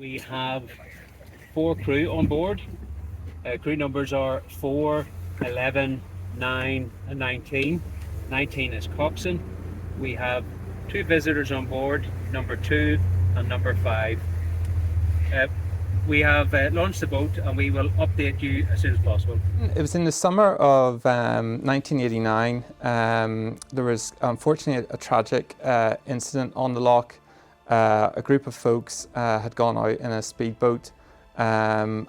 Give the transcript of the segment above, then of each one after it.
We have 4 crew on board. Crew numbers are 4, 11, 9 and 19. 19 is coxswain. We have 2 visitors on board, number 2 and number 5. We have launched the boat and we will update you as soon as possible. It was in the summer of 1989. There was unfortunately a tragic incident on the loch. A group of folks had gone out in a speedboat and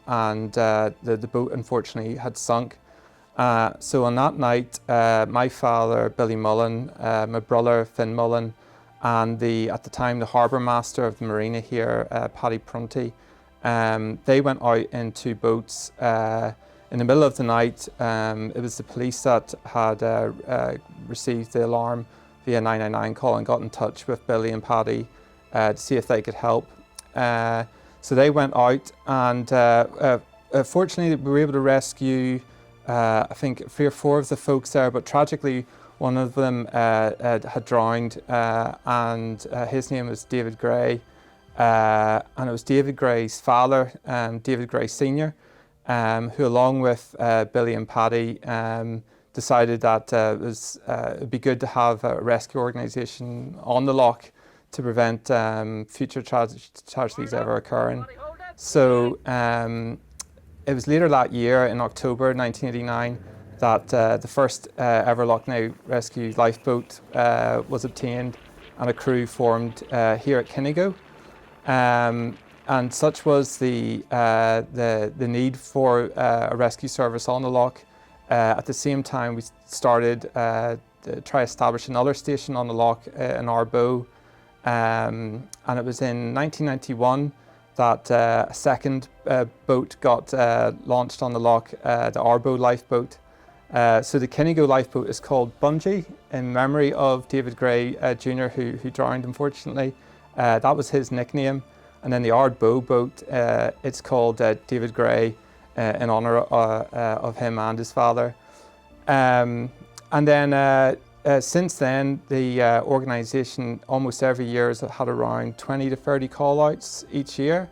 the boat unfortunately had sunk. So on that night, my father, Billy Mullen, my brother, Finn Mullen, and at the time the harbour master of the Marina here, Paddy Prunty, they went out in 2 boats in the middle of the night. It was the police that had received the alarm via 999 call and got in touch with Billy and Paddy to see if they could help. So they went out and fortunately we were able to rescue I think 3 or 4 of the folks there, but tragically one of them had drowned and his name was David Gray. And it was David Gray's father, David Gray Sr., who along with Billy and Paddy decided that it'd be good to have a rescue organisation on the loch to prevent future tragedies ever occurring. So it was later that year, in October 1989, that the first ever Lough rescue lifeboat was obtained and a crew formed here at Kinnego. And such was the need for a rescue service on the loch. At the same time, we started to try establish another station on the loch in Arboe. And it was in 1991 that a second boat got launched on the loch, the Arboe lifeboat. So the Kinnego lifeboat is called Bungee in memory of David Gray Jr., who drowned unfortunately. That was his nickname. And then the Arboe boat, it's called David Gray in honour of him and his father. And then since then, the organisation almost every year has had around 20 to 30 call-outs each year.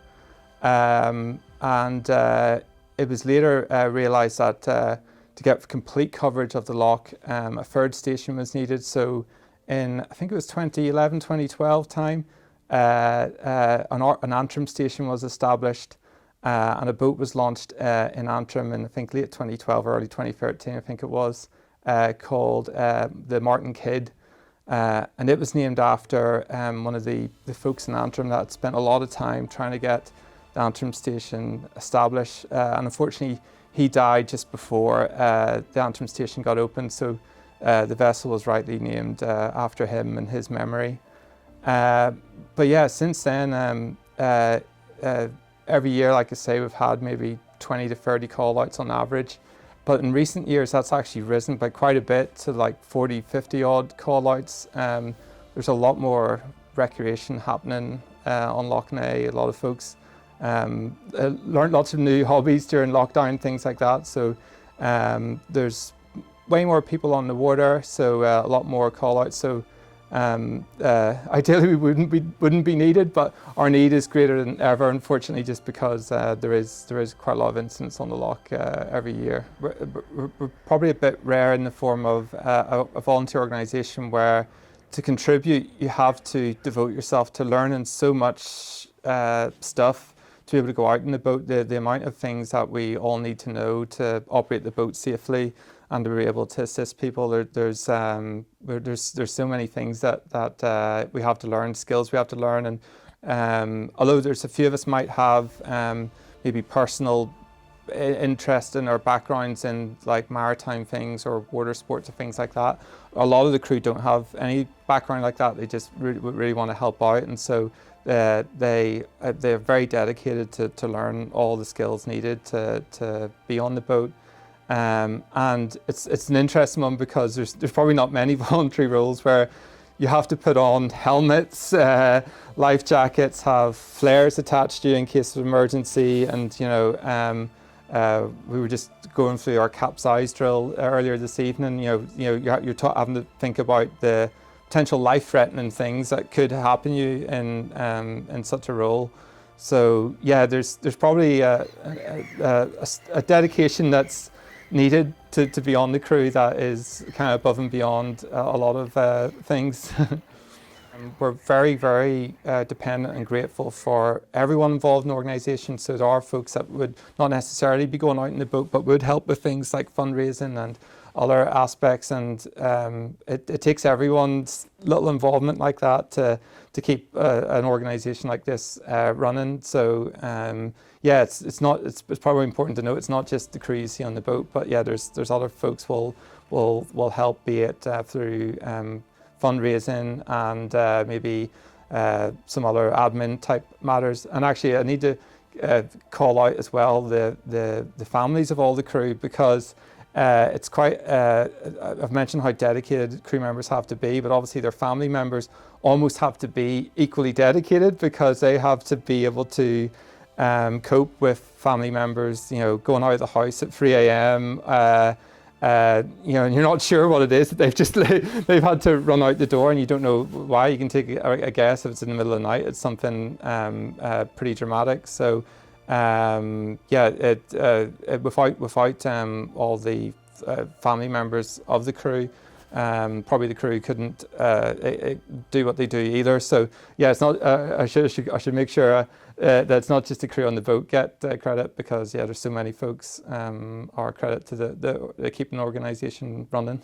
And it was later realised that to get complete coverage of the loch, a 3rd station was needed. So in, I think it was 2011, 2012 time, an Antrim station was established and a boat was launched in Antrim in, I think, late 2012, early 2013, I think it was, called the Martin Kidd. And it was named after one of the folks in Antrim that had spent a lot of time trying to get the Antrim station established. And unfortunately, he died just before the Antrim station got opened. So the vessel was rightly named after him and his memory. But yeah, since then, every year, like I say, we've had maybe 20 to 30 call-outs on average. But in recent years, that's actually risen by quite a bit to like 40, 50 odd call-outs. There's a lot more recreation happening on Lough. A lot of folks learned lots of new hobbies during lockdown, things like that. So there's way more people on the water, so a lot more call-outs. So ideally we wouldn't be needed, but our need is greater than ever, unfortunately, just because there is quite a lot of incidents on the loch every year. We're probably a bit rare in the form of a volunteer organisation where to contribute you have to devote yourself to learning so much stuff to be able to go out in the boat. The amount of things that we all need to know to operate the boat safely and to be able to assist people. There's so many things that we have to learn, skills we have to learn, and although there's a few of us might have maybe personal interest in our backgrounds in like maritime things or water sports or things like that, a lot of the crew don't have any background like that. They just really want to help out, and so they're very dedicated to learn all the skills needed to be on the boat. And it's an interesting one because there's probably not many voluntary roles where you have to put on helmets, life jackets, have flares attached to you in case of emergency, and we were just going through our capsize drill earlier this evening. You're having to think about the potential life-threatening things that could happen you in such a role. So yeah, there's probably a dedication that's needed to be on the crew that is kind of above and beyond a lot of things. We're very, very dependent and grateful for everyone involved in the organisation. So there are folks that would not necessarily be going out in the boat, but would help with things like fundraising and other aspects. And it takes everyone's little involvement like that to keep an organisation like this running. So yeah, it's probably important to know it's not just the crew you see on the boat, but yeah, there's other folks will help, be it through fundraising and maybe some other admin type matters. And actually, I need to call out as well the families of all the crew, because it's quite, I've mentioned how dedicated crew members have to be, but obviously their family members almost have to be equally dedicated, because they have to be able to cope with family members, going out of the house at 3 a.m. And you're not sure what it is that they've had to run out the door, and you don't know why. You can take a guess if it's in the middle of the night. It's something pretty dramatic. So yeah, without all the family members of the crew, probably the crew couldn't do what they do either. So yeah, it's not. I should make sure that it's not just the crew on the boat get credit, because yeah, there's so many folks are credit to the keeping the organisation running.